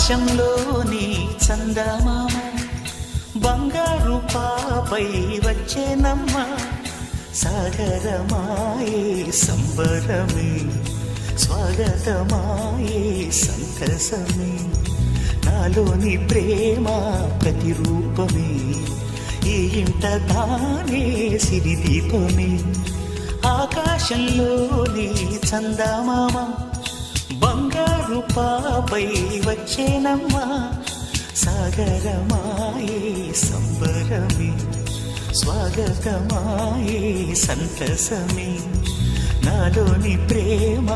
ఆకాశంలోని చందమామ బంగారు పాపై వచ్చేనమ్మ సాగరమాయే సంబరమే స్వాగతమాయే సంతసమే నాలోని ప్రేమ ప్రతిరూపమే ఈ ఇంట తానే సిరిదీపమే ఆకాశంలోని చందమామ బంగారు పాపై వచ్చేనమ్మా సాగరమాయే సంబరమే స్వాగతమాయే సంతసమే నాలోని ప్రేమ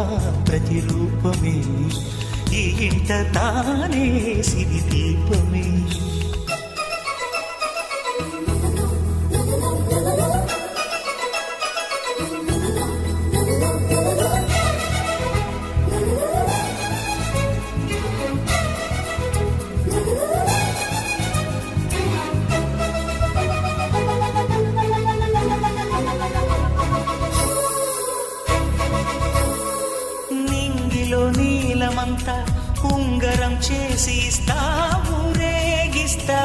ప్రతిరూపమే ఈ ఇంట తానే సిరిదీపమే నీలమంతా ఉంగరం చేసి ఇస్తా ఊరేగిస్తా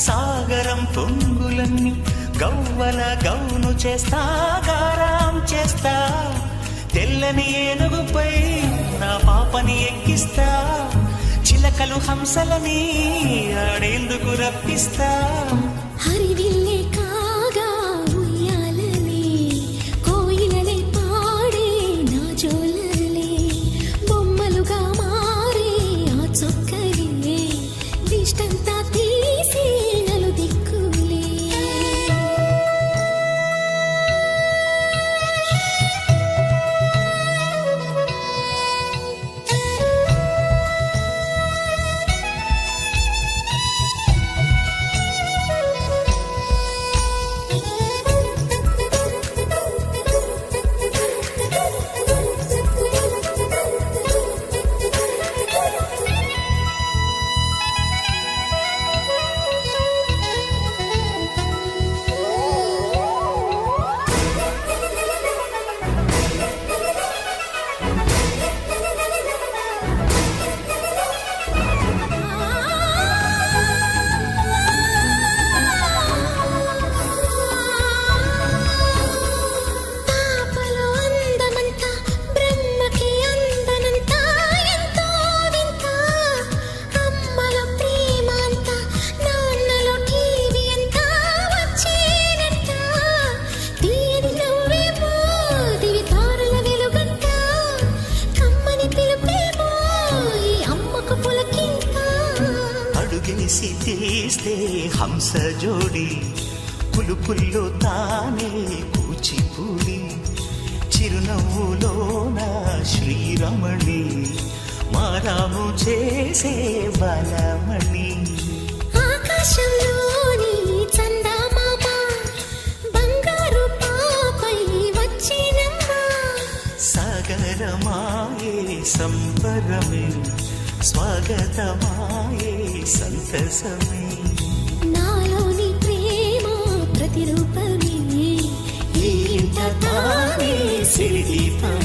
సాగరం పొంగులన్నీ గవ్వల గౌను చేస్తా గారాం చేస్తా తెల్లని ఏనుగుపై నా పాపని ఎక్కిస్తా చిలకలు హంసలని ఆడేందుకు రప్పిస్తా హరివిల్లే కాగా ఉయ్యాలనే కోయిలనే పాడే నా జోలలే బొమ్మలుగా మారే ఆ చొక్కలే దిష్టంతా తీసి నలు దిక్కులే అడుగేసి తీస్తే హంస జోడి పులుపుల్లో తానే కూచిపూడి చిరునవ్వులో నా శ్రీరమణి మారాము చేసే బలమణి ఆకాశంలోని చందమామ బంగారు పాపై వచ్చినమ్మా సాగరమాయే సంబరమే స్వాగతమాయే సంతసమే నాలోని ప్రేమ ప్రతిరూపమే ఈ ఇంట తానే సిరిదీపమే